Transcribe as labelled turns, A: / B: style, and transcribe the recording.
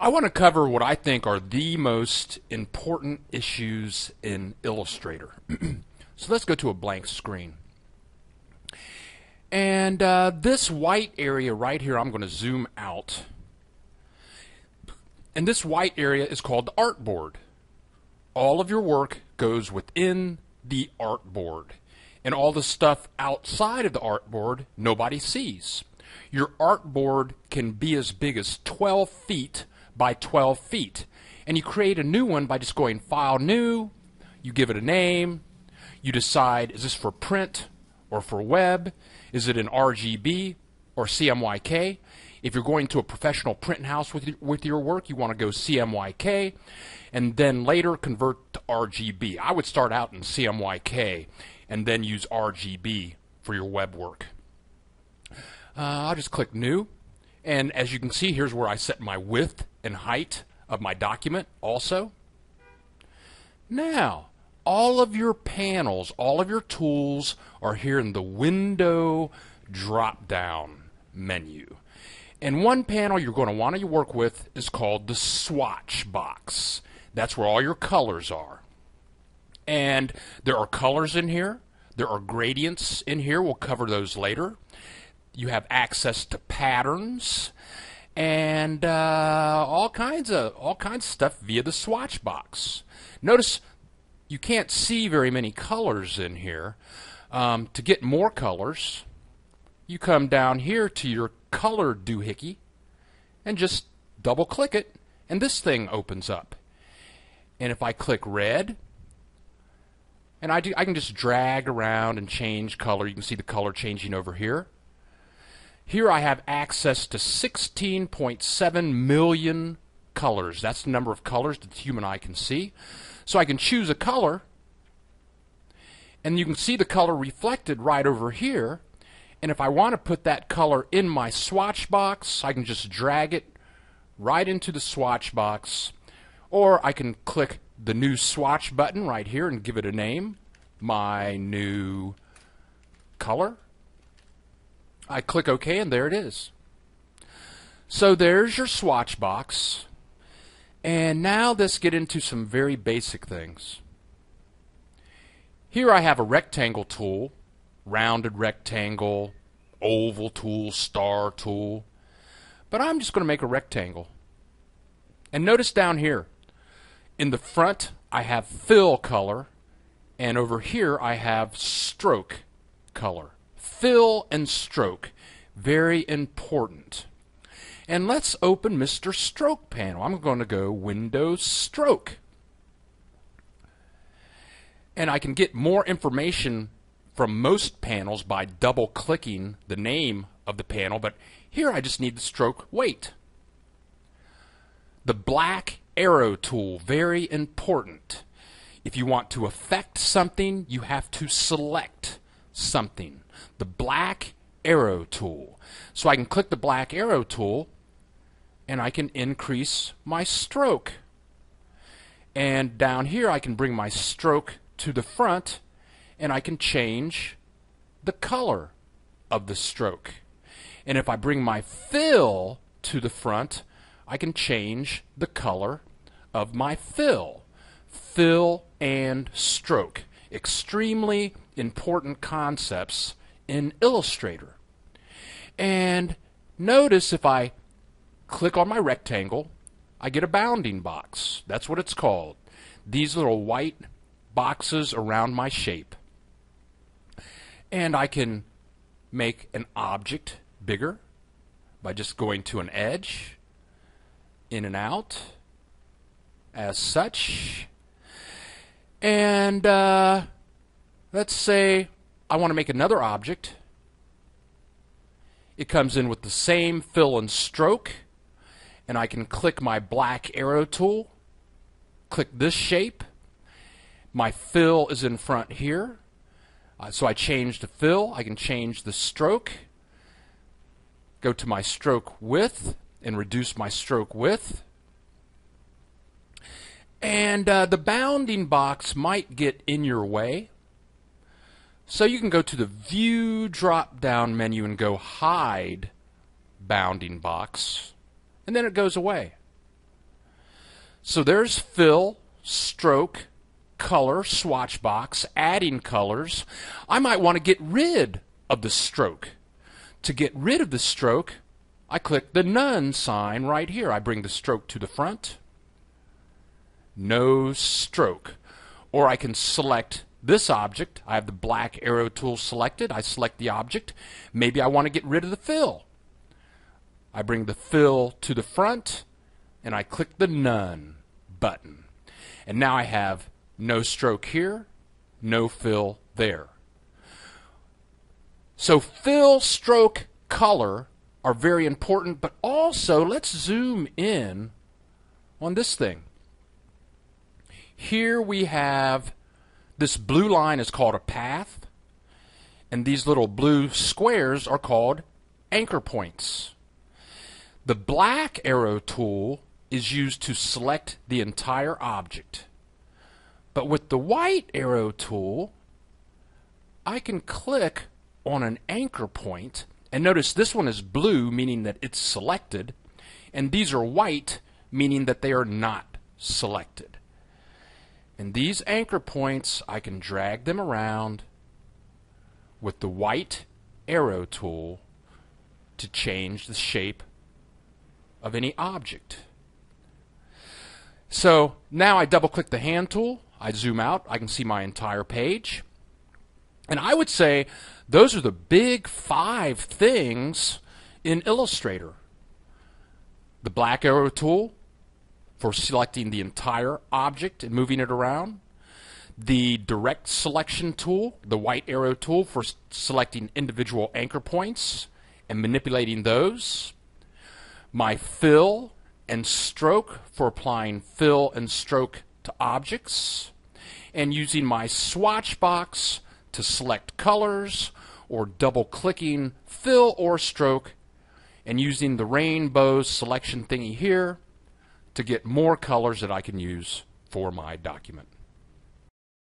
A: I want to cover what I think are the most important issues in Illustrator. So let's go to a blank screen. And this white area right here, I'm going to zoom out. And this white area is called the artboard. All of your work goes within the artboard. And all the stuff outside of the artboard, nobody sees. Your artboard can be as big as 12 feet by 12 feet. And you create a new one by just going File, New, you give it a name, you decide, is this for print or for web? Is it in RGB or CMYK? If you're going to a professional print house with your work, you want to go CMYK, and then later convert to RGB. I would start out in CMYK and then use RGB for your web work. I'll just click New, and as you can see, here's where I set my width and height of my document also. Now, all of your panels, all of your tools are here in the Window drop-down menu. And one panel you're going to want to work with is called the swatch box. That's where all your colors are. And there are colors in here. There are gradients in here. We'll cover those later. You have access to patterns and all kinds of stuff via the swatch box. Notice you can't see very many colors in here. To get more colors, you come down here to your color doohickey and just double click it, and this thing opens up. And if I click red, and I can just drag around and change color. You can see the color changing over here. Here I have access to 16.7 million colors. That's the number of colors that the human eye can see. So I can choose a color, and you can see the color reflected right over here. And if I want to put that color in my swatch box, I can just drag it right into the swatch box. Or I can click the New Swatch button right here and give it a name, My New Color. I click OK, and there it is. So there's your swatch box. And now let's get into some very basic things. Here I have a rectangle tool, rounded rectangle, oval tool, star tool. But I'm just going to make a rectangle. And notice down here, in the front I have fill color, and over here I have stroke color. Fill and stroke, very important. And let's open Mr. Stroke panel. I'm going to go Windows Stroke. And I can get more information from most panels by double clicking the name of the panel, but here I just need the stroke weight. The black arrow tool, very important. If you want to affect something, you have to select something. The black arrow tool. So I can click the black arrow tool and I can increase my stroke. And down here I can bring my stroke to the front and I can change the color of the stroke. And if I bring my fill to the front, I can change the color of my fill. Fill and stroke. Extremely important concepts in Illustrator. And notice if I click on my rectangle, I get a bounding box. That's what it's called. These little white boxes around my shape. And I can make an object bigger by just going to an edge, in and out, as such. And let's say I want to make another object. It comes in with the same fill and stroke, and I can click my black arrow tool, click this shape. My fill is in front here. So I change the fill, I can change the stroke, go to my stroke width and reduce my stroke width. And the bounding box might get in your way. So you can go to the View drop-down menu and go Hide Bounding Box, and then it goes away. So there's fill, stroke, color, swatch box, adding colors. I might want to get rid of the stroke. To get rid of the stroke, I click the none sign right here. I bring the stroke to the front. No stroke. Or I can select this object. I have the black arrow tool selected. I select the object. Maybe I want to get rid of the fill. I bring the fill to the front and I click the none button. And now I have no stroke here, no fill there. So fill, stroke, color are very important, but also let's zoom in on this thing. Here we have this blue line is called a path, and these little blue squares are called anchor points. The black arrow tool is used to select the entire object. But with the white arrow tool, I can click on an anchor point, and notice this one is blue, meaning that it's selected, and these are white, meaning that they are not selected. And these anchor points, I can drag them around with the white arrow tool to change the shape of any object. So now I double click the hand tool, I zoom out, I can see my entire page. And I would say those are the big 5 things in Illustrator. The black arrow tool for selecting the entire object and moving it around. The direct selection tool, the white arrow tool for selecting individual anchor points and manipulating those. My fill and stroke for applying fill and stroke to objects. And using my swatch box to select colors, or double clicking fill or stroke and using the rainbow selection thingy here to get more colors that I can use for my document.